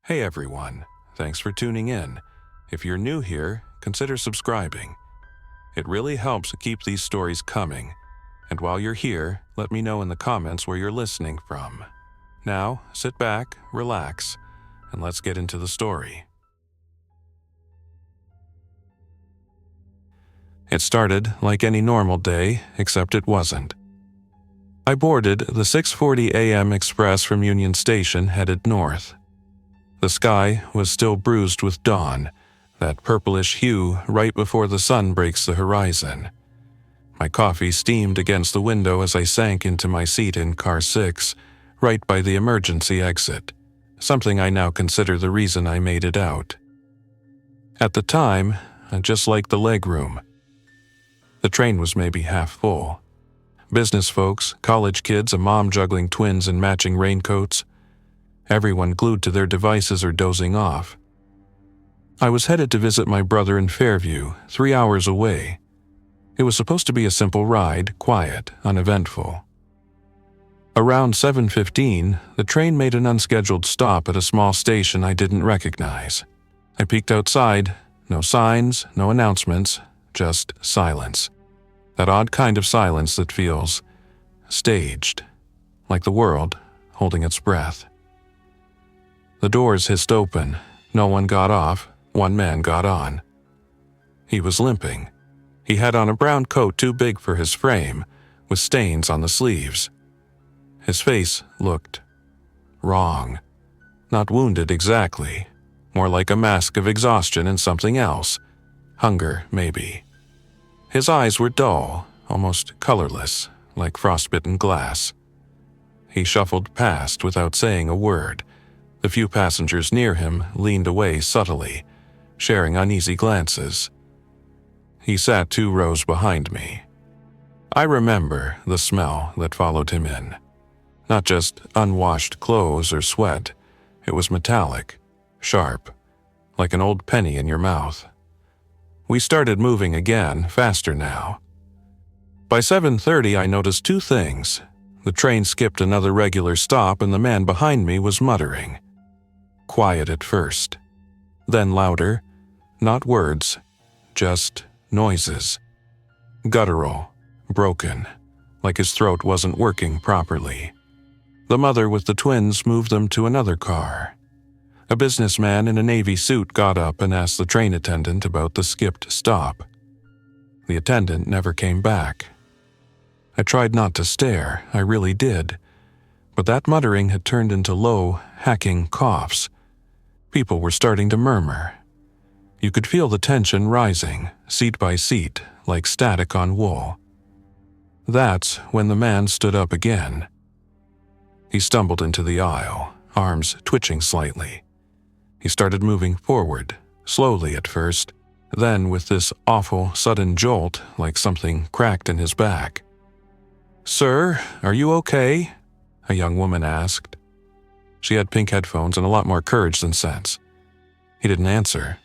Hey everyone, thanks for tuning in. If you're new here, consider subscribing. It really helps keep these stories coming. And while you're here, let me know in the comments where you're listening from. Now, sit back, relax, and let's get into the story. It started like any normal day, except it wasn't. I boarded the 6:40 a.m. express from Union Station headed north. The sky was still bruised with dawn, that purplish hue right before the sun breaks the horizon. My coffee steamed against the window as I sank into my seat in car 6, right by the emergency exit, something I now consider the reason I made it out. At the time, I just liked the legroom. The train was maybe half full. Business folks, college kids, a mom juggling twins in matching raincoats. Everyone glued to their devices or dozing off. I was headed to visit my brother in Fairview, 3 hours away. It was supposed to be a simple ride, quiet, uneventful. Around 7:15, the train made an unscheduled stop at a small station I didn't recognize. I peeked outside, no signs, no announcements, just silence. That odd kind of silence that feels staged, like the world holding its breath. The doors hissed open. No one got off. One man got on. He was limping. He had on a brown coat too big for his frame, with stains on the sleeves. His face looked wrong. Not wounded exactly. More like a mask of exhaustion and something else. Hunger, maybe. His eyes were dull, almost colorless, like frostbitten glass. He shuffled past without saying a word. The few passengers near him leaned away subtly, sharing uneasy glances. He sat 2 rows behind me. I remember the smell that followed him in. Not just unwashed clothes or sweat. It was metallic, sharp, like an old penny in your mouth. We started moving again, faster now. By 7:30, I noticed 2 things. The train skipped another regular stop and the man behind me was muttering. Quiet at first, then louder, not words, just noises. Guttural, broken, like his throat wasn't working properly. The mother with the twins moved them to another car. A businessman in a navy suit got up and asked the train attendant about the skipped stop. The attendant never came back. I tried not to stare, I really did, but that muttering had turned into low, hacking coughs. People were starting to murmur. You could feel the tension rising, seat by seat, like static on wool. That's when the man stood up again. He stumbled into the aisle, arms twitching slightly. He started moving forward, slowly at first, then with this awful sudden jolt like something cracked in his back. "Sir, are you okay?" a young woman asked. She had pink headphones and a lot more courage than sense. He didn't answer.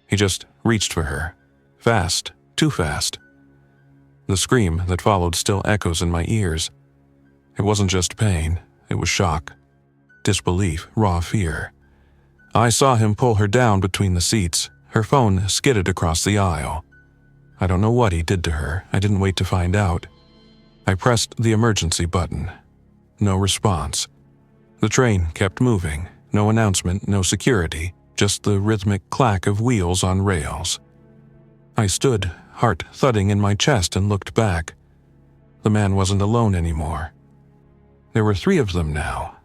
He just reached for her. Fast, too fast. The scream that followed still echoes in my ears. It wasn't just pain, it was shock, disbelief, raw fear. I saw him pull her down between the seats. Her phone skidded across the aisle. I don't know what he did to her. I didn't wait to find out. I pressed the emergency button. No response. The train kept moving. No announcement, no security, just the rhythmic clack of wheels on rails. I stood, heart thudding in my chest, and looked back. The man wasn't alone anymore. There were 3 of them now.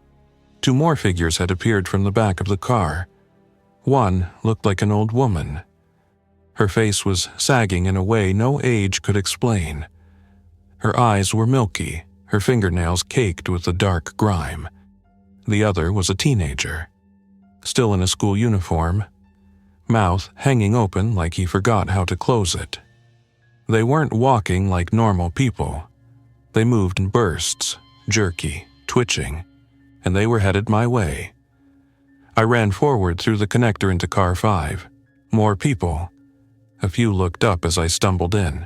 2 more figures had appeared from the back of the car. One looked like an old woman. Her face was sagging in a way no age could explain. Her eyes were milky, her fingernails caked with the dark grime. The other was a teenager, still in a school uniform, mouth hanging open like he forgot how to close it. They weren't walking like normal people. They moved in bursts, jerky, twitching, and they were headed my way. I ran forward through the connector into car 5. More people. A few looked up as I stumbled in.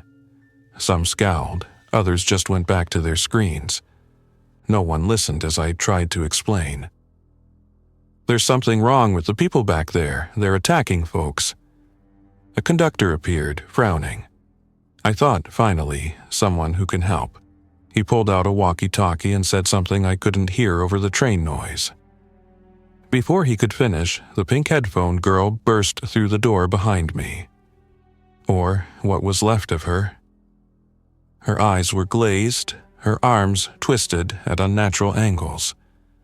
Some scowled, others just went back to their screens. No one listened as I tried to explain. "There's something wrong with the people back there. They're attacking folks." A conductor appeared, frowning. I thought, finally, someone who can help. He pulled out a walkie-talkie and said something I couldn't hear over the train noise. Before he could finish, the pink headphone girl burst through the door behind me. Or what was left of her. Her eyes were glazed, her arms twisted at unnatural angles.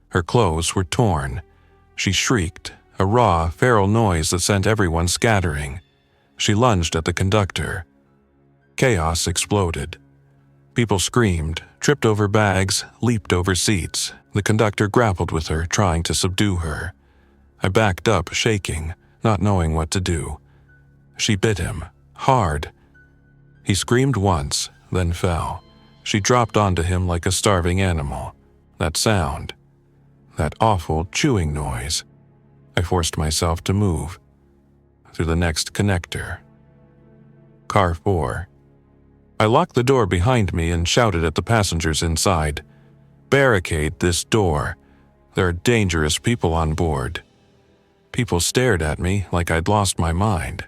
Her clothes were torn. She shrieked, a raw, feral noise that sent everyone scattering. She lunged at the conductor. Chaos exploded. People screamed, tripped over bags, leaped over seats. The conductor grappled with her, trying to subdue her. I backed up, shaking, not knowing what to do. She bit him, hard. He screamed once, then fell. She dropped onto him like a starving animal. That sound, that awful chewing noise. I forced myself to move. Through the next connector. Car 4. I locked the door behind me and shouted at the passengers inside. "Barricade this door. There are dangerous people on board." People stared at me like I'd lost my mind.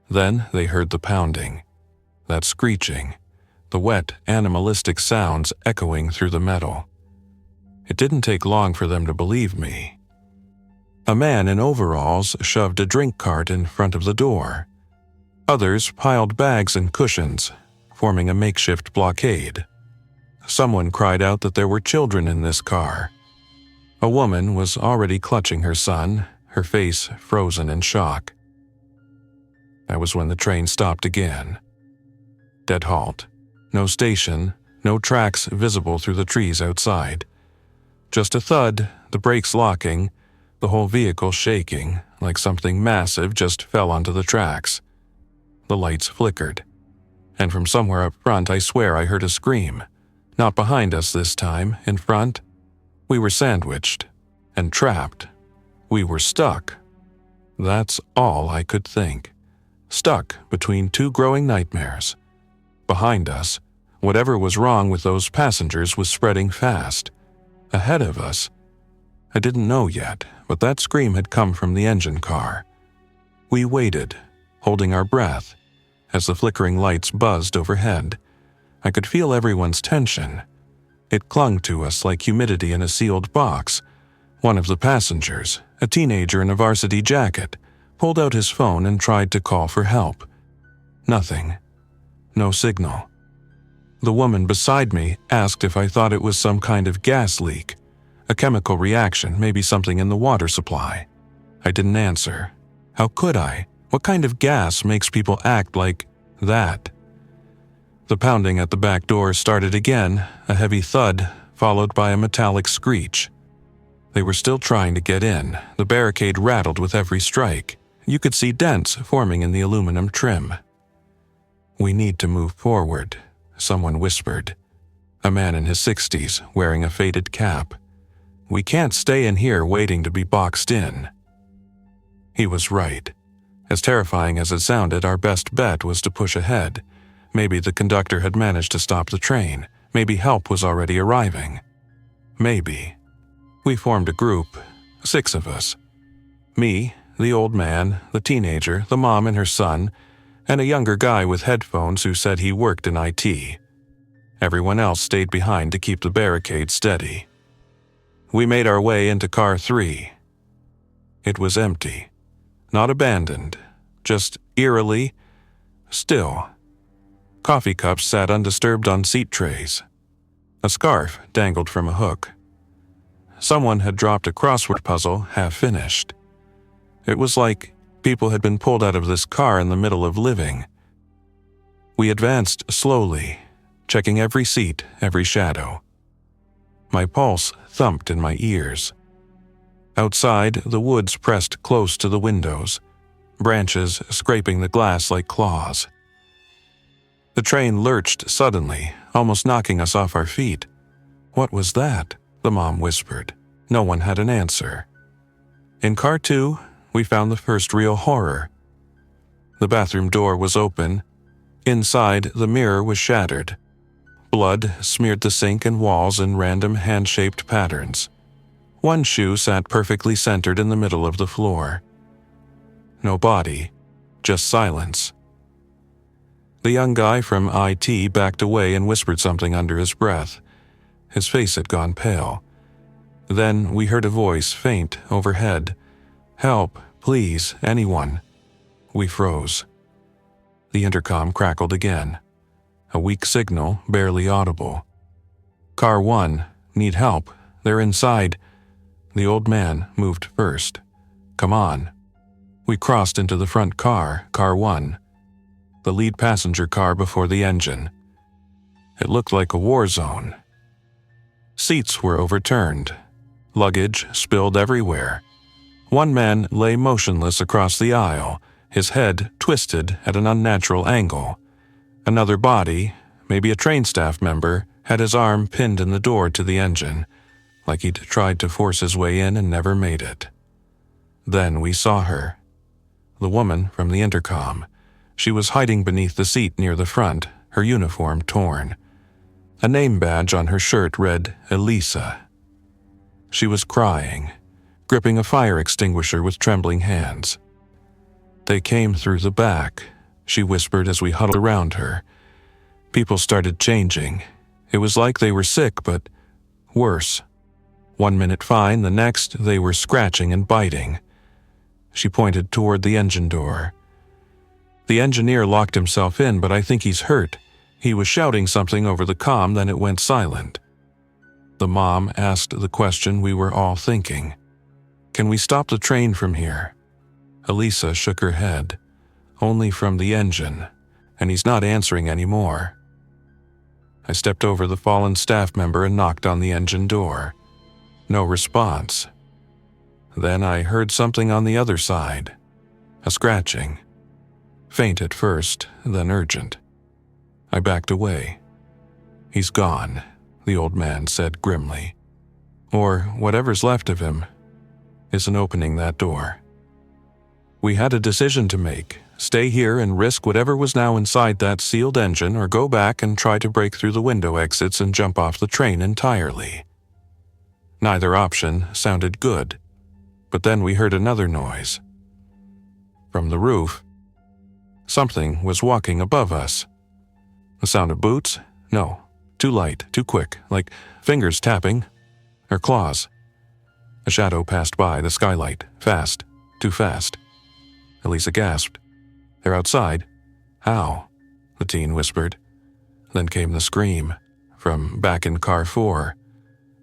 Then they heard the pounding, that screeching, the wet, animalistic sounds echoing through the metal. It didn't take long for them to believe me. A man in overalls shoved a drink cart in front of the door. Others piled bags and cushions, forming a makeshift blockade. Someone cried out that there were children in this car. A woman was already clutching her son, her face frozen in shock. That was when the train stopped again. Dead halt. No station, no tracks visible through the trees outside. Just a thud, the brakes locking, the whole vehicle shaking, like something massive just fell onto the tracks. The lights flickered. And from somewhere up front, I swear I heard a scream. Not behind us this time, in front. We were sandwiched and trapped. We were stuck. That's all I could think. Stuck between two growing nightmares. Behind us, whatever was wrong with those passengers was spreading fast. Ahead of us, I didn't know yet, but that scream had come from the engine car. We waited, holding our breath, as the flickering lights buzzed overhead. I could feel everyone's tension. It clung to us like humidity in a sealed box. One of the passengers, a teenager in a varsity jacket, pulled out his phone and tried to call for help. Nothing. No signal. The woman beside me asked if I thought it was some kind of gas leak, a chemical reaction, maybe something in the water supply. I didn't answer. How could I? What kind of gas makes people act like that? The pounding at the back door started again, a heavy thud, followed by a metallic screech. They were still trying to get in. The barricade rattled with every strike. You could see dents forming in the aluminum trim. "We need to move forward," someone whispered. A man in his 60s, wearing a faded cap. "We can't stay in here waiting to be boxed in." He was right. As terrifying as it sounded, our best bet was to push ahead. Maybe the conductor had managed to stop the train. Maybe help was already arriving. Maybe. We formed a group, 6 of us. Me, the old man, the teenager, the mom and her son, and a younger guy with headphones who said he worked in IT. Everyone else stayed behind to keep the barricade steady. We made our way into car 3. It was empty. Not abandoned, just eerily still. Coffee cups sat undisturbed on seat trays. A scarf dangled from a hook. Someone had dropped a crossword puzzle half-finished. It was like people had been pulled out of this car in the middle of living. We advanced slowly, checking every seat, every shadow. My pulse thumped in my ears. Outside, the woods pressed close to the windows, branches scraping the glass like claws. The train lurched suddenly, almost knocking us off our feet. "What was that?" the mom whispered. No one had an answer. In car 2, we found the first real horror. The bathroom door was open. Inside, the mirror was shattered. Blood smeared the sink and walls in random hand-shaped patterns. One shoe sat perfectly centered in the middle of the floor. No body, just silence. The young guy from IT backed away and whispered something under his breath. His face had gone pale. Then we heard a voice, faint, overhead. "Help, please, anyone." We froze. The intercom crackled again. A weak signal, barely audible. "Car 1, need help. They're inside." The old man moved first. "Come on." We crossed into the front car, car 1. The lead passenger car before the engine. It looked like a war zone. Seats were overturned. Luggage spilled everywhere. One man lay motionless across the aisle, his head twisted at an unnatural angle. Another body, maybe a train staff member, had his arm pinned in the door to the engine, like he'd tried to force his way in and never made it. Then we saw her. The woman from the intercom. She was hiding beneath the seat near the front, her uniform torn. A name badge on her shirt read Elisa. She was crying, gripping a fire extinguisher with trembling hands. "They came through the back," she whispered as we huddled around her. People started changing. It was like they were sick, but worse. 1 minute fine, the next they were scratching and biting. She pointed toward the engine door. "The engineer locked himself in, but I think he's hurt. He was shouting something over the comm, then it went silent." The mom asked the question we were all thinking. "Can we stop the train from here?" Elisa shook her head. "Only from the engine, and he's not answering anymore." I stepped over the fallen staff member and knocked on the engine door. No response. Then I heard something on the other side. A scratching. Faint at first, then urgent. I backed away. "He's gone," the old man said grimly. "Or whatever's left of him isn't opening that door." We had a decision to make: stay here and risk whatever was now inside that sealed engine, or go back and try to break through the window exits and jump off the train entirely. Neither option sounded good, but then we heard another noise. From the roof, something was walking above us. The sound of boots? No. Too light, too quick, like fingers tapping, or claws. A shadow passed by the skylight, fast, too fast. Elisa gasped. "They're outside." "How?" the teen whispered. Then came the scream, from back in car 4.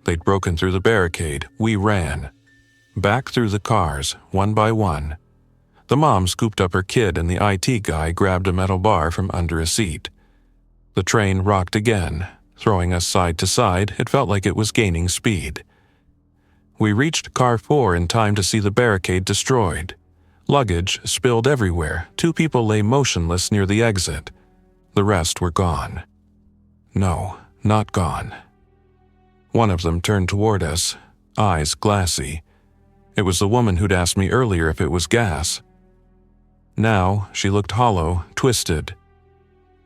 They'd broken through the barricade. We ran. Back through the cars, one by one. The mom scooped up her kid and the IT guy grabbed a metal bar from under a seat. The train rocked again, throwing us side to side. It felt like it was gaining speed. We reached car 4 in time to see the barricade destroyed. Luggage spilled everywhere. 2 people lay motionless near the exit. The rest were gone. No, not gone. One of them turned toward us, eyes glassy. It was the woman who'd asked me earlier if it was gas. Now she looked hollow, twisted.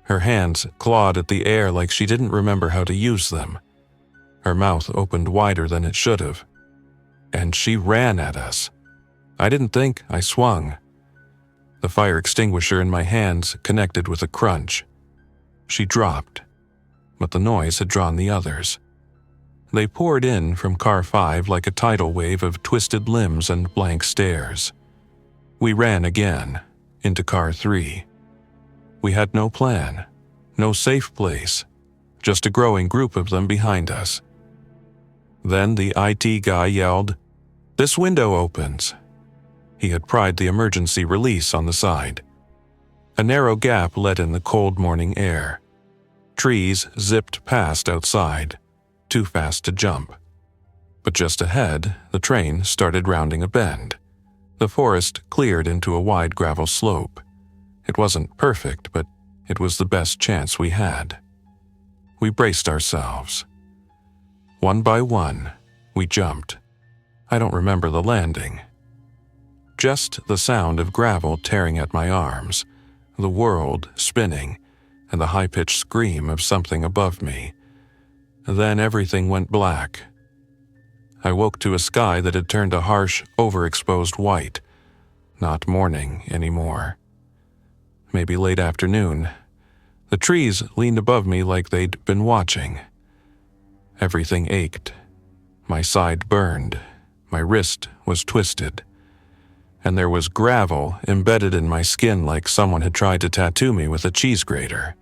Her hands clawed at the air like she didn't remember how to use them. Her mouth opened wider than it should have. And she ran at us. I didn't think, I swung. The fire extinguisher in my hands connected with a crunch. She dropped, but the noise had drawn the others. They poured in from car 5 like a tidal wave of twisted limbs and blank stares. We ran again, into car 3. We had no plan, no safe place, just a growing group of them behind us. Then the IT guy yelled, "This window opens." He had pried the emergency release on the side. A narrow gap let in the cold morning air. Trees zipped past outside, too fast to jump. But just ahead, the train started rounding a bend. The forest cleared into a wide gravel slope. It wasn't perfect, but it was the best chance we had. We braced ourselves. One by one, we jumped. I don't remember the landing. Just the sound of gravel tearing at my arms, the world spinning, and the high-pitched scream of something above me. Then everything went black. I woke to a sky that had turned a harsh, overexposed white. Not morning anymore. Maybe late afternoon. The trees leaned above me like they'd been watching. Everything ached. My side burned. My wrist was twisted. And there was gravel embedded in my skin like someone had tried to tattoo me with a cheese grater.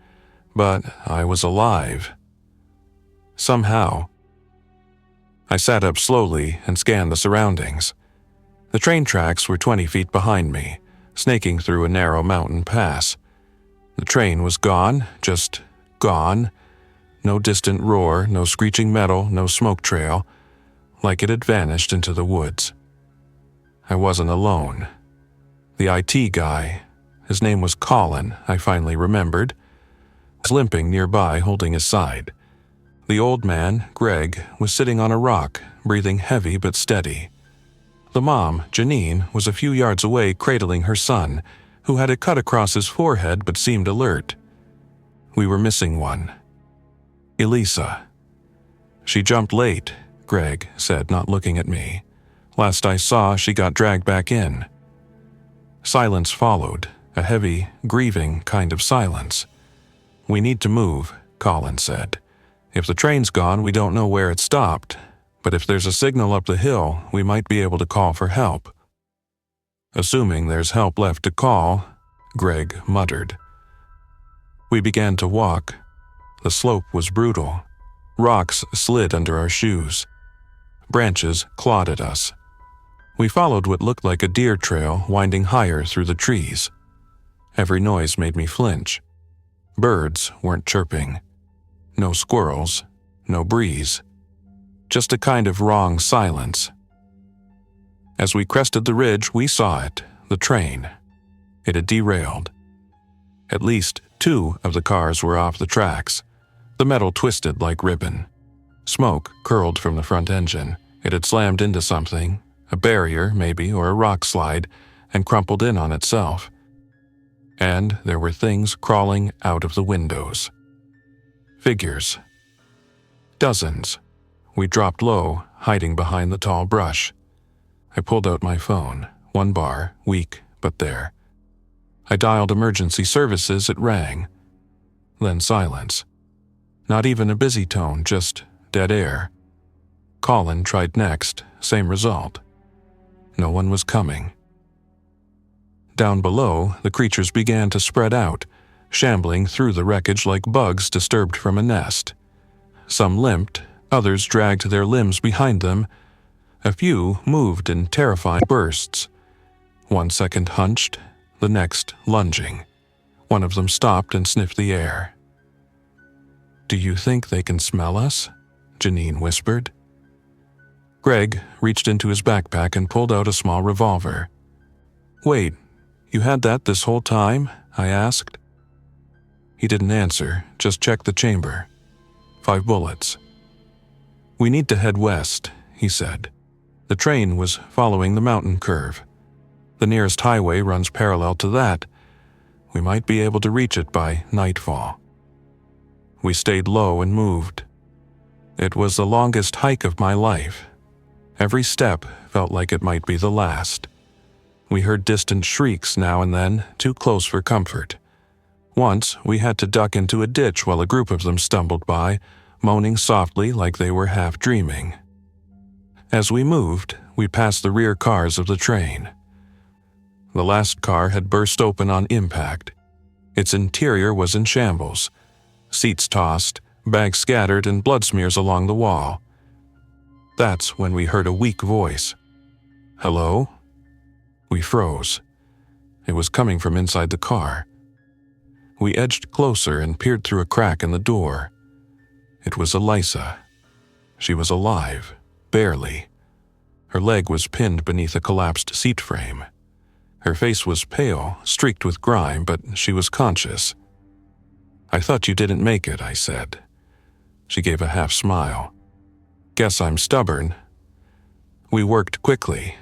But I was alive. Somehow. I sat up slowly and scanned the surroundings. The train tracks were 20 feet behind me, snaking through a narrow mountain pass. The train was gone, just gone. No distant roar, no screeching metal, no smoke trail, like it had vanished into the woods. I wasn't alone. The IT guy, his name was Colin, I finally remembered, was limping nearby holding his side. The old man, Greg, was sitting on a rock, breathing heavy but steady. The mom, Janine, was a few yards away cradling her son, who had a cut across his forehead but seemed alert. We were missing one. Elisa. She jumped late, Greg said, not looking at me. Last I saw, she got dragged back in. Silence followed, a heavy, grieving kind of silence. We need to move, Colin said. If the train's gone, we don't know where it stopped, but if there's a signal up the hill, we might be able to call for help. Assuming there's help left to call, Greg muttered. We began to walk. The slope was brutal. Rocks slid under our shoes. Branches clawed at us. We followed what looked like a deer trail winding higher through the trees. Every noise made me flinch. Birds weren't chirping. No squirrels, no breeze. Just a kind of wrong silence. As we crested the ridge, we saw it, the train. It had derailed. At least 2 of the cars were off the tracks. The metal twisted like ribbon. Smoke curled from the front engine. It had slammed into something, a barrier maybe, or a rock slide, and crumpled in on itself. And there were things crawling out of the windows. Figures. Dozens. We dropped low, hiding behind the tall brush. I pulled out my phone, 1 bar, weak, but there. I dialed emergency services, it rang. Then silence. Not even a busy tone, just dead air. Colin tried next, same result. No one was coming. Down below, the creatures began to spread out, shambling through the wreckage like bugs disturbed from a nest. Some limped, others dragged their limbs behind them. A few moved in terrifying bursts. 1 second hunched, the next lunging. One of them stopped and sniffed the air. "Do you think they can smell us?" Janine whispered. Greg reached into his backpack and pulled out a small revolver. "Wait, you had that this whole time?" I asked. He didn't answer, just checked the chamber. 5 bullets. "We need to head west," he said. The train was following the mountain curve. The nearest highway runs parallel to that. We might be able to reach it by nightfall. We stayed low and moved. It was the longest hike of my life. Every step felt like it might be the last. We heard distant shrieks now and then, too close for comfort. Once, we had to duck into a ditch while a group of them stumbled by, moaning softly like they were half dreaming. As we moved, we passed the rear cars of the train. The last car had burst open on impact. Its interior was in shambles. Seats tossed, bags scattered, and blood smears along the wall. That's when we heard a weak voice. "Hello?" We froze. It was coming from inside the car. We edged closer and peered through a crack in the door. It was Elisa. She was alive, barely. Her leg was pinned beneath a collapsed seat frame. Her face was pale, streaked with grime, but she was conscious. "I thought you didn't make it," I said. She gave a half smile. "Guess I'm stubborn." We worked quickly.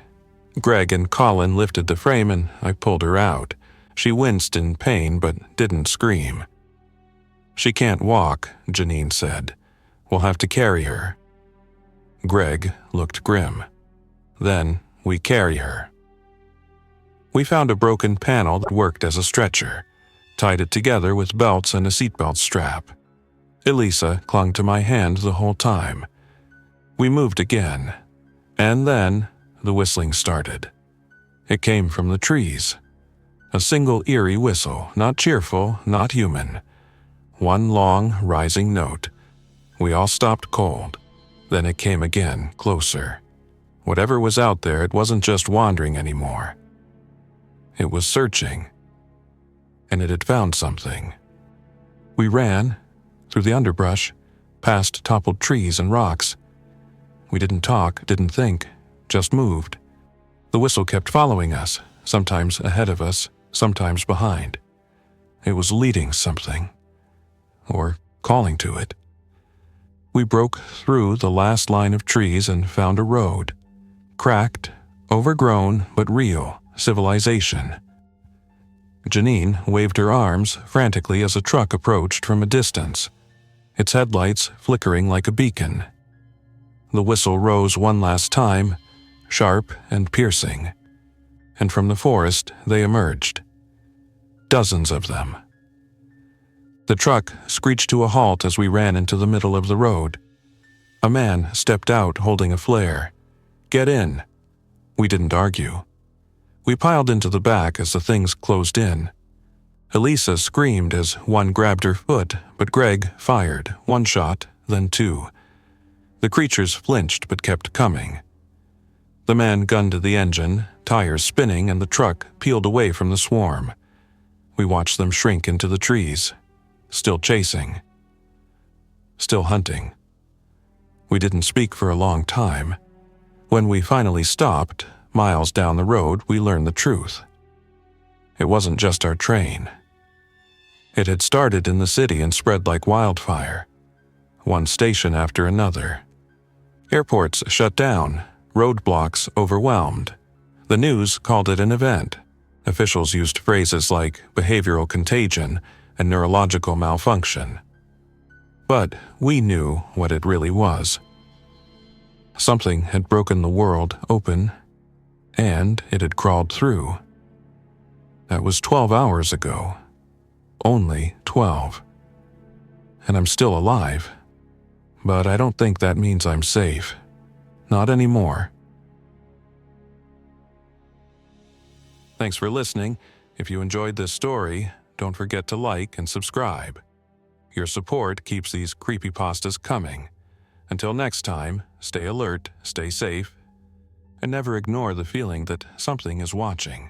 Greg and Colin lifted the frame and I pulled her out. She winced in pain but didn't scream. "She can't walk," Janine said. "We'll have to carry her." Greg looked grim. Then we carry her. We found a broken panel that worked as a stretcher, tied it together with belts and a seatbelt strap. Elisa clung to my hand the whole time. We moved again, and then the whistling started. It came from the trees. A single eerie whistle, not cheerful, not human. One long, rising note. We all stopped cold. Then it came again, closer. Whatever was out there, it wasn't just wandering anymore. It was searching. And it had found something. We ran, through the underbrush, past toppled trees and rocks. We didn't talk, didn't think, just moved. The whistle kept following us, sometimes ahead of us, sometimes behind. It was leading something, or calling to it. We broke through the last line of trees and found a road. Cracked, overgrown, but real, civilization. Janine waved her arms frantically as a truck approached from a distance, its headlights flickering like a beacon. The whistle rose one last time, sharp and piercing, and from the forest they emerged. Dozens of them. The truck screeched to a halt as we ran into the middle of the road. A man stepped out holding a flare. "Get in." We didn't argue. We piled into the back as the things closed in. Elisa screamed as one grabbed her foot, but Greg fired, one shot, then two. The creatures flinched but kept coming. The man gunned the engine, tires spinning, and the truck peeled away from the swarm. We watched them shrink into the trees, still chasing, still hunting. We didn't speak for a long time. When we finally stopped, miles down the road, we learned the truth. It wasn't just our train. It had started in the city and spread like wildfire, one station after another. Airports shut down, roadblocks overwhelmed. The news called it an event. Officials used phrases like behavioral contagion and neurological malfunction. But we knew what it really was. Something had broken the world open, and it had crawled through. That was 12 hours ago. Only 12. And I'm still alive. But I don't think that means I'm safe. Not anymore. Thanks for listening. If you enjoyed this story, don't forget to like and subscribe. Your support keeps these creepypastas coming. Until next time, stay alert, stay safe, and never ignore the feeling that something is watching.